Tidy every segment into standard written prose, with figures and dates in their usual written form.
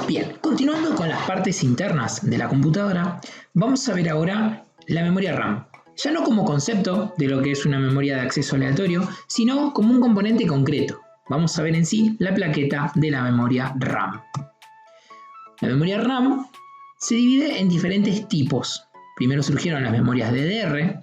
Bien, continuando con las partes internas de la computadora, vamos a ver ahora la memoria RAM. Ya no como concepto de lo que es una memoria de acceso aleatorio, sino como un componente concreto. Vamos a ver en sí la plaqueta de la memoria RAM. La memoria RAM se divide en diferentes tipos. Primero surgieron las memorias DDR,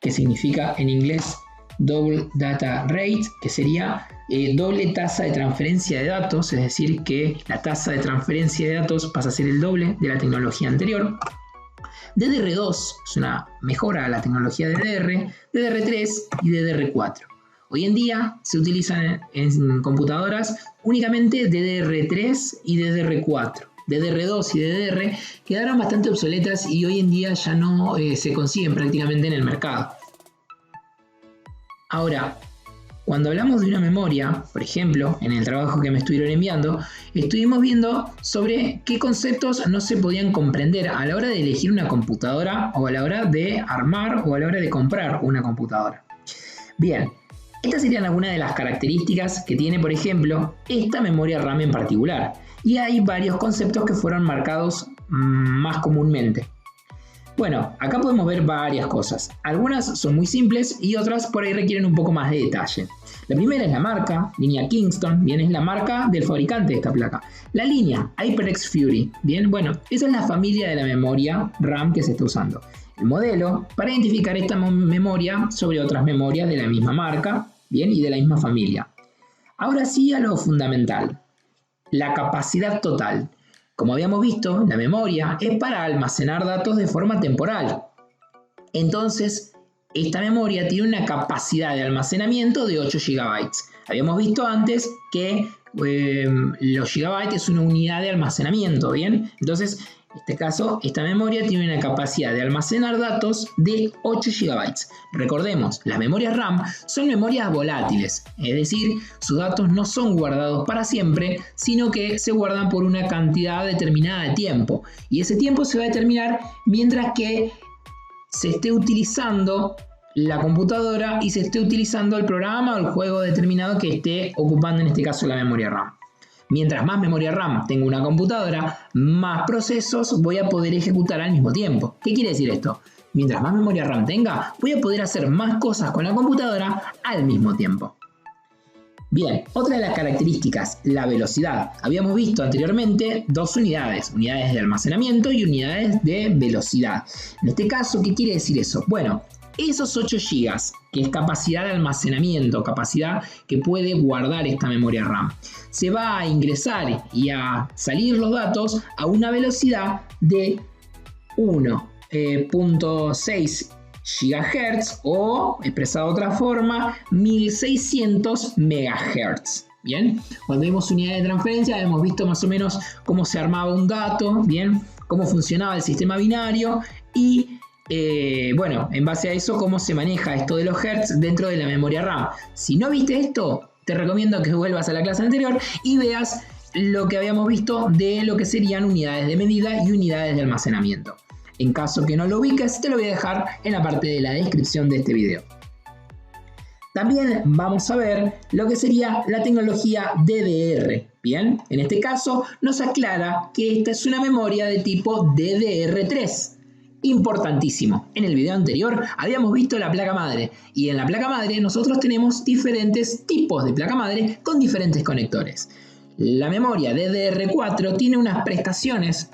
que significa en inglés Double Data Rate, que sería doble tasa de transferencia de datos, es decir, que la tasa de transferencia de datos pasa a ser el doble de la tecnología anterior. DDR2 es una mejora a la tecnología DDR, DDR3 y DDR4. Hoy en día se utilizan en computadoras únicamente DDR3 y DDR4. DDR2 y DDR quedaron bastante obsoletas y hoy en día ya no se consiguen prácticamente en el mercado. Ahora, cuando hablamos de una memoria, por ejemplo, en el trabajo que me estuvieron enviando, estuvimos viendo sobre qué conceptos no se podían comprender a la hora de elegir una computadora o a la hora de armar o a la hora de comprar una computadora. Bien, estas serían algunas de las características que tiene, por ejemplo, esta memoria RAM en particular. Y hay varios conceptos que fueron marcados más comúnmente. Bueno, acá podemos ver varias cosas. Algunas son muy simples y otras por ahí requieren un poco más de detalle. La primera es la marca, línea Kingston, bien, es la marca del fabricante de esta placa. La línea HyperX Fury, bien, bueno, esa es la familia de la memoria RAM que se está usando. El modelo, para identificar esta memoria sobre otras memorias de la misma marca, bien, y de la misma familia. Ahora sí a lo fundamental, la capacidad total. Como habíamos visto, la memoria es para almacenar datos de forma temporal. Entonces, esta memoria tiene una capacidad de almacenamiento de 8 GB. Habíamos visto antes que los gigabytes es una unidad de almacenamiento, ¿bien? Entonces, en este caso, esta memoria tiene una capacidad de almacenar datos de 8 GB. Recordemos, las memorias RAM son memorias volátiles, es decir, sus datos no son guardados para siempre, sino que se guardan por una cantidad determinada de tiempo. Y ese tiempo se va a determinar mientras que se esté utilizando la computadora y se esté utilizando el programa o el juego determinado que esté ocupando en este caso la memoria RAM. Mientras más memoria RAM tenga una computadora, más procesos voy a poder ejecutar al mismo tiempo. ¿Qué quiere decir esto? Mientras más memoria RAM tenga, voy a poder hacer más cosas con la computadora al mismo tiempo. Bien, otra de las características, la velocidad. Habíamos visto anteriormente dos unidades de almacenamiento y unidades de velocidad. En este caso, ¿qué quiere decir eso? Bueno, esos 8 GB, que es capacidad de almacenamiento, capacidad que puede guardar esta memoria RAM, se va a ingresar y a salir los datos a una velocidad de 1.6 GHz o, expresado de otra forma, 1600 MHz. Bien, cuando vemos unidades de transferencia hemos visto más o menos cómo se armaba un dato, bien, cómo funcionaba el sistema binario y bueno, en base a eso, cómo se maneja esto de los hertz dentro de la memoria RAM. Si no viste esto, te recomiendo que vuelvas a la clase anterior y veas lo que habíamos visto de lo que serían unidades de medida y unidades de almacenamiento. En caso que no lo ubiques, te lo voy a dejar en la parte de la descripción de este video. También vamos a ver lo que sería la tecnología DDR. Bien, en este caso nos aclara que esta es una memoria de tipo DDR3. Importantísimo, en el video anterior habíamos visto la placa madre y en la placa madre nosotros tenemos diferentes tipos de placa madre con diferentes conectores. La memoria DDR4 tiene unas prestaciones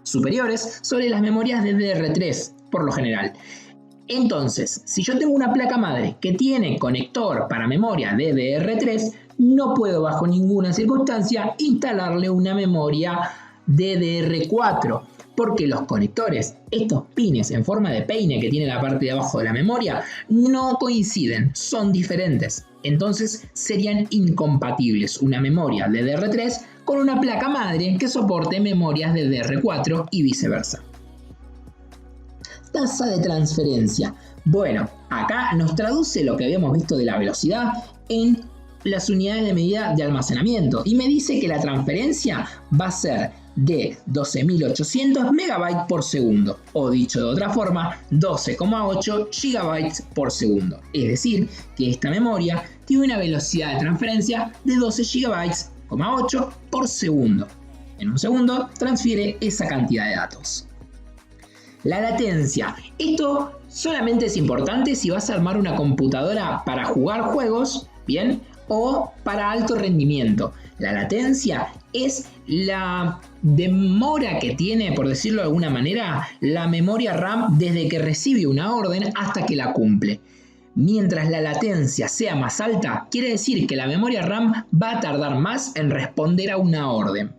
superiores sobre las memorias DDR3 por lo general. Entonces, si yo tengo una placa madre que tiene conector para memoria DDR3, no puedo bajo ninguna circunstancia instalarle una memoria DDR4. Porque los conectores, estos pines en forma de peine que tiene la parte de abajo de la memoria, no coinciden, son diferentes. Entonces serían incompatibles una memoria DDR3 con una placa madre que soporte memorias DDR4 y viceversa. Tasa de transferencia. Bueno, acá nos traduce lo que habíamos visto de la velocidad en las unidades de medida de almacenamiento y me dice que la transferencia va a ser de 12.800 MB por segundo, o dicho de otra forma, 12,8 GB por segundo. Es decir, que esta memoria tiene una velocidad de transferencia de 12 GB,8 por segundo. en un segundo transfiere esa cantidad de datos. La latencia. Esto solamente es importante si vas a armar una computadora para jugar juegos, ¿bien? O para alto rendimiento. La latencia es la demora que tiene, por decirlo de alguna manera, la memoria RAM desde que recibe una orden hasta que la cumple. Mientras la latencia sea más alta, quiere decir que la memoria RAM va a tardar más en responder a una orden.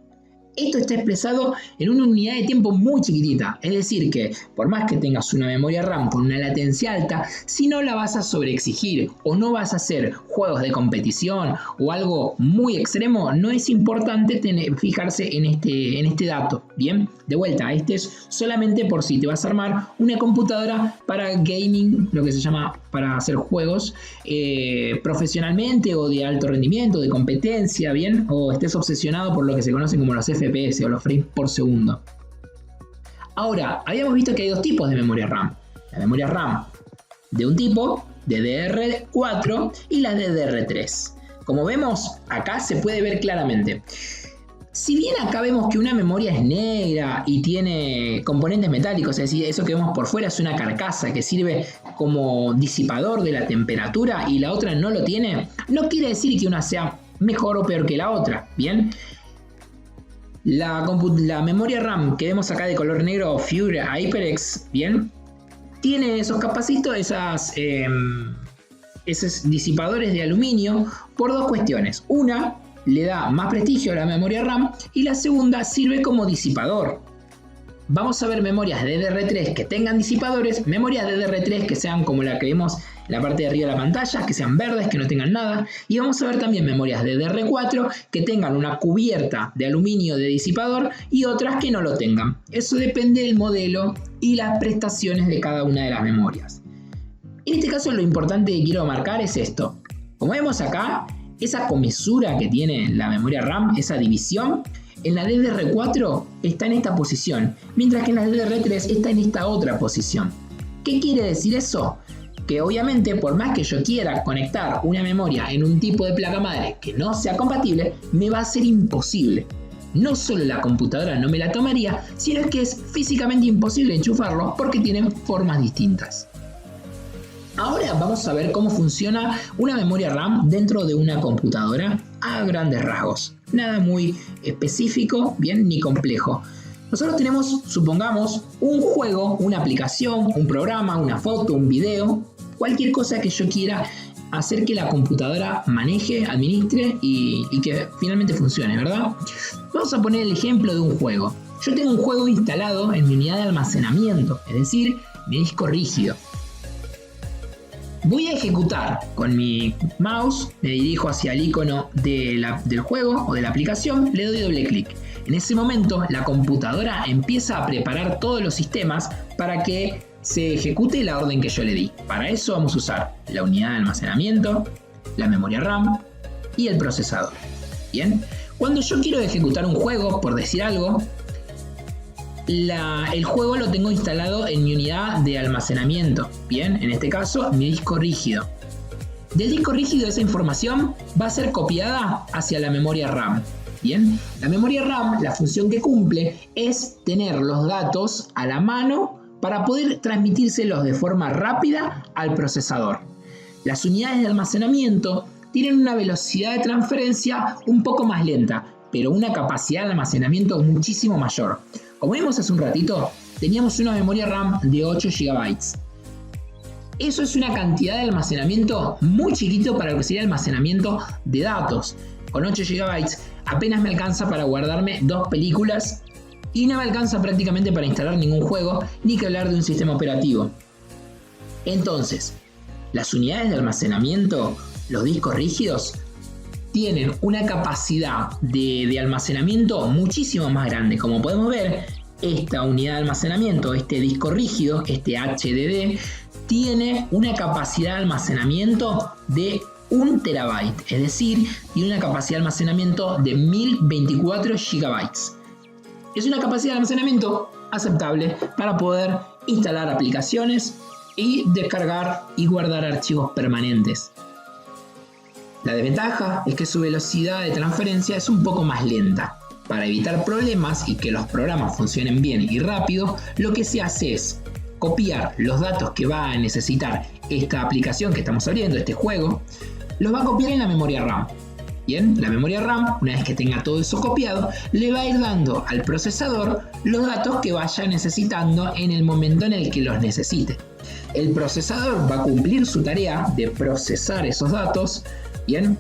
Esto está expresado en una unidad de tiempo muy chiquitita, es decir que por más que tengas una memoria RAM con una latencia alta, si no la vas a sobreexigir o no vas a hacer juegos de competición o algo muy extremo, no es importante fijarse en este dato. Bien, de vuelta, este es solamente por si te vas a armar una computadora para gaming, lo que se llama para hacer juegos profesionalmente o de alto rendimiento, de competencia, bien, o estés obsesionado por lo que se conocen como los FPS o los frames por segundo. Ahora, habíamos visto que hay dos tipos de memoria RAM. La memoria RAM de un tipo, DDR4, y la DDR3. Como vemos, acá se puede ver claramente. Si bien acá vemos que una memoria es negra y tiene componentes metálicos, es decir, eso que vemos por fuera es una carcasa que sirve como disipador de la temperatura y la otra no lo tiene, no quiere decir que una sea mejor o peor que la otra, ¿bien? La memoria RAM que vemos acá de color negro, Fury HyperX, ¿bien? Tiene esos capacitores, esos disipadores de aluminio por dos cuestiones. Una, le da más prestigio a la memoria RAM y la segunda sirve como disipador. Vamos a ver memorias DDR3 que tengan disipadores, memorias DDR3 que sean como la que vemos en la parte de arriba de la pantalla, que sean verdes, que no tengan nada, y vamos a ver también memorias DDR4 que tengan una cubierta de aluminio de disipador y otras que no lo tengan. Eso depende del modelo y las prestaciones de cada una de las memorias. En este caso lo importante que quiero marcar es esto. Como vemos acá, esa comesura que tiene la memoria RAM, esa división, en la DDR4 está en esta posición, mientras que en la DDR3 está en esta otra posición. ¿Qué quiere decir eso? Que obviamente por más que yo quiera conectar una memoria en un tipo de placa madre que no sea compatible, me va a ser imposible. No solo la computadora no me la tomaría, sino es que es físicamente imposible enchufarlo porque tienen formas distintas. Ahora vamos a ver cómo funciona una memoria RAM dentro de una computadora a grandes rasgos. Nada muy específico, bien, ni complejo. Nosotros tenemos, supongamos, un juego, una aplicación, un programa, una foto, un video, cualquier cosa que yo quiera hacer que la computadora maneje, administre y que finalmente funcione, ¿verdad? Vamos a poner el ejemplo de un juego. Yo tengo un juego instalado en mi unidad de almacenamiento, es decir, mi disco rígido. Voy a ejecutar con mi mouse, me dirijo hacia el icono del juego o de la aplicación, le doy doble clic. En ese momento la computadora empieza a preparar todos los sistemas para que se ejecute la orden que yo le di. Para eso vamos a usar la unidad de almacenamiento, la memoria RAM y el procesador. Bien, cuando yo quiero ejecutar un juego, por decir algo, el juego lo tengo instalado en mi unidad de almacenamiento. Bien, en este caso mi disco rígido. Del disco rígido esa información va a ser copiada hacia la memoria RAM. Bien, la memoria RAM, la función que cumple es tener los datos a la mano para poder transmitírselos de forma rápida al procesador. Las unidades de almacenamiento tienen una velocidad de transferencia un poco más lenta, pero una capacidad de almacenamiento muchísimo mayor. Como vimos hace un ratito, teníamos una memoria RAM de 8 GB. Eso es una cantidad de almacenamiento muy chiquito para lo que sería almacenamiento de datos. Con 8 GB apenas me alcanza para guardarme 2 películas y no me alcanza prácticamente para instalar ningún juego, ni que hablar de un sistema operativo. Entonces, las unidades de almacenamiento, los discos rígidos, tienen una capacidad de almacenamiento muchísimo más grande. Como podemos ver, esta unidad de almacenamiento, este disco rígido, este HDD, tiene una capacidad de almacenamiento de 1 terabyte, es decir, tiene una capacidad de almacenamiento de 1024 GB. Es una capacidad de almacenamiento aceptable para poder instalar aplicaciones y descargar y guardar archivos permanentes. La desventaja es que su velocidad de transferencia es un poco más lenta. para evitar problemas y que los programas funcionen bien y rápido, lo que se hace es copiar los datos que va a necesitar esta aplicación que estamos abriendo, este juego, los va a copiar en la memoria RAM. Bien, la memoria RAM, una vez que tenga todo eso copiado, le va a ir dando al procesador los datos que vaya necesitando en el momento en el que los necesite. El procesador va a cumplir su tarea de procesar esos datos, bien,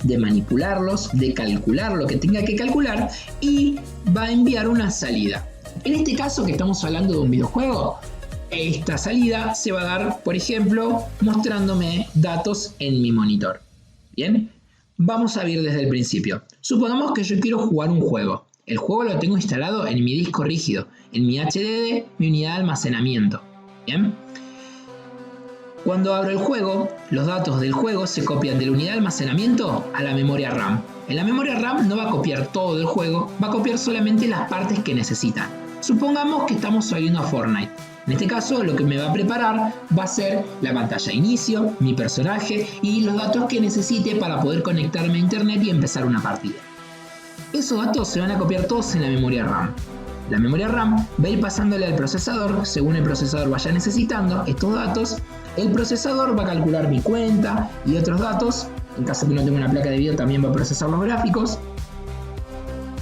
de manipularlos, de calcular lo que tenga que calcular y va a enviar una salida. En este caso que estamos hablando de un videojuego, esta salida se va a dar, por ejemplo, mostrándome datos en mi monitor. Bien, vamos a ver desde el principio. Supongamos que yo quiero jugar un juego. El juego lo tengo instalado en mi disco rígido, en mi HDD, mi unidad de almacenamiento. Bien. Cuando abro el juego, los datos del juego se copian de la unidad de almacenamiento a la memoria RAM. En la memoria RAM no va a copiar todo el juego, va a copiar solamente las partes que necesita. Supongamos que estamos saliendo a Fortnite. En este caso, lo que me va a preparar va a ser la pantalla de inicio, mi personaje y los datos que necesite para poder conectarme a internet y empezar una partida. Esos datos se van a copiar todos en la memoria RAM. La memoria RAM va a ir pasándole al procesador según el procesador vaya necesitando estos datos. El procesador va a calcular mi cuenta y otros datos. En caso que no tenga una placa de video, también va a procesar los gráficos.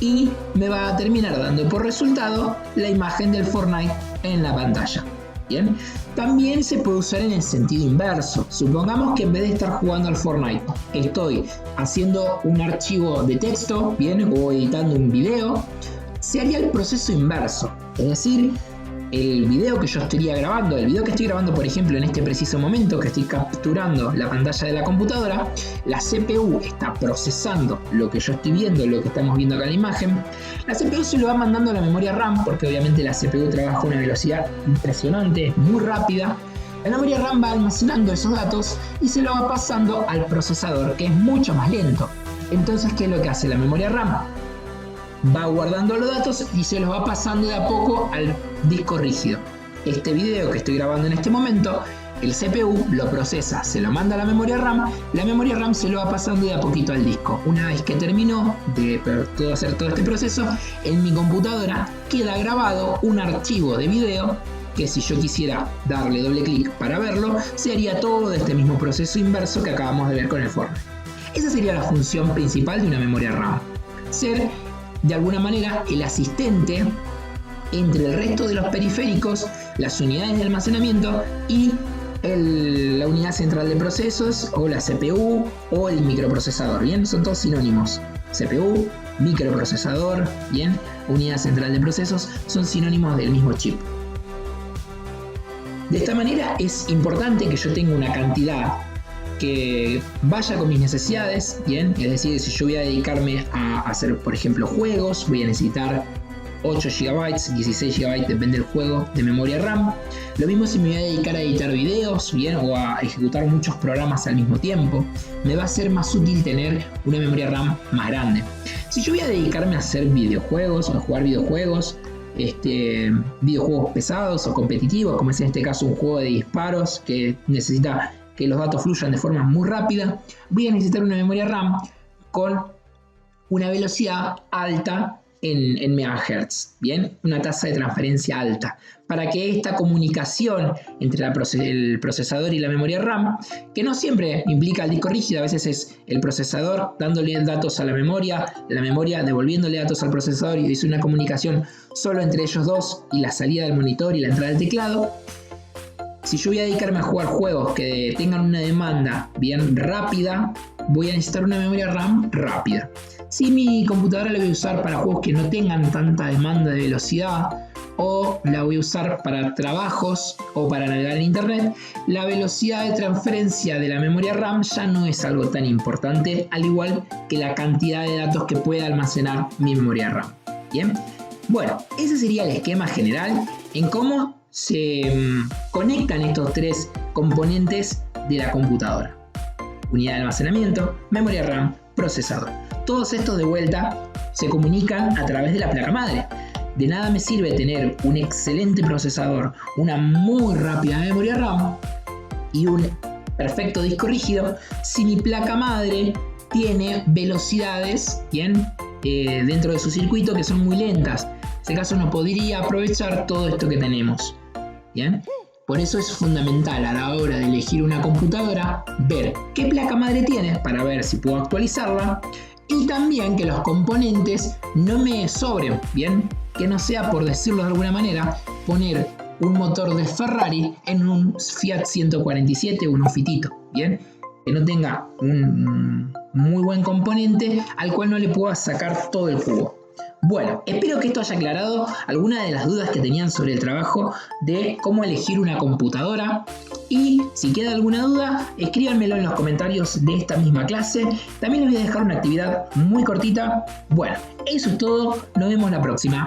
Y me va a terminar dando por resultado la imagen del Fortnite en la pantalla. Bien, también se puede usar en el sentido inverso. Supongamos que en vez de estar jugando al Fortnite, estoy haciendo un archivo de texto, bien, o editando un video. Se haría el proceso inverso, es decir, el video que yo estaría grabando, el video que estoy grabando por ejemplo en este preciso momento que estoy capturando la pantalla de la computadora, la CPU está procesando lo que yo estoy viendo, lo que estamos viendo acá en la imagen, la CPU se lo va mandando a la memoria RAM porque obviamente la CPU trabaja a una velocidad impresionante, muy rápida. La memoria RAM va almacenando esos datos y se lo va pasando al procesador que es mucho más lento. Entonces, ¿qué es lo que hace la memoria RAM? Va guardando los datos y se los va pasando de a poco al disco rígido. Este video que estoy grabando en este momento, el CPU lo procesa, se lo manda a la memoria RAM se lo va pasando de a poquito al disco. Una vez que terminó de hacer todo este proceso, en mi computadora queda grabado un archivo de video que si yo quisiera darle doble clic para verlo, se haría todo de este mismo proceso inverso que acabamos de ver con el Fortnite. Esa sería la función principal de una memoria RAM. Ser de alguna manera el asistente entre el resto de los periféricos, las unidades de almacenamiento y la unidad central de procesos o la CPU o el microprocesador. Bien, son todos sinónimos. CPU, microprocesador, bien, unidad central de procesos son sinónimos del mismo chip. De esta manera es importante que yo tenga una cantidad que vaya con mis necesidades, bien, es decir, si yo voy a dedicarme a hacer, por ejemplo, juegos, voy a necesitar 8 GB, 16 GB, depende del juego, de memoria RAM. Lo mismo si me voy a dedicar a editar videos, bien, o a ejecutar muchos programas al mismo tiempo, me va a ser más útil tener una memoria RAM más grande. Si yo voy a dedicarme a hacer videojuegos, a jugar videojuegos, videojuegos pesados o competitivos, como es en este caso un juego de disparos que necesita que los datos fluyan de forma muy rápida, voy a necesitar una memoria RAM con una velocidad alta en megahertz, bien, una tasa de transferencia alta, para que esta comunicación entre el procesador y la memoria RAM, que no siempre implica el disco rígido, a veces es el procesador dándole datos a la memoria devolviéndole datos al procesador y es una comunicación solo entre ellos dos y la salida del monitor y la entrada del teclado. Si yo voy a dedicarme a jugar juegos que tengan una demanda bien rápida, voy a necesitar una memoria RAM rápida. Si mi computadora la voy a usar para juegos que no tengan tanta demanda de velocidad o la voy a usar para trabajos o para navegar en internet, la velocidad de transferencia de la memoria RAM ya no es algo tan importante, al igual que la cantidad de datos que pueda almacenar mi memoria RAM. Bien, bueno, ese sería el esquema general en cómo se conectan estos tres componentes de la computadora: unidad de almacenamiento, memoria RAM, procesador. Todos estos de vuelta se comunican a través de la placa madre. De nada me sirve tener un excelente procesador, una muy rápida memoria RAM y un perfecto disco rígido si mi placa madre tiene velocidades, bien, dentro de su circuito que son muy lentas. En ese caso no podría aprovechar todo esto que tenemos. ¿Bien? Por eso es fundamental a la hora de elegir una computadora ver qué placa madre tiene para ver si puedo actualizarla y también que los componentes no me sobren, ¿bien? Que no sea, por decirlo de alguna manera, poner un motor de Ferrari en un Fiat 147 o un Fitito, ¿bien? Que no tenga un muy buen componente al cual no le pueda sacar todo el jugo. Bueno, espero que esto haya aclarado algunas de las dudas que tenían sobre el trabajo de cómo elegir una computadora. Y si queda alguna duda, escríbanmelo en los comentarios de esta misma clase. También les voy a dejar una actividad muy cortita. Bueno, eso es todo. Nos vemos la próxima.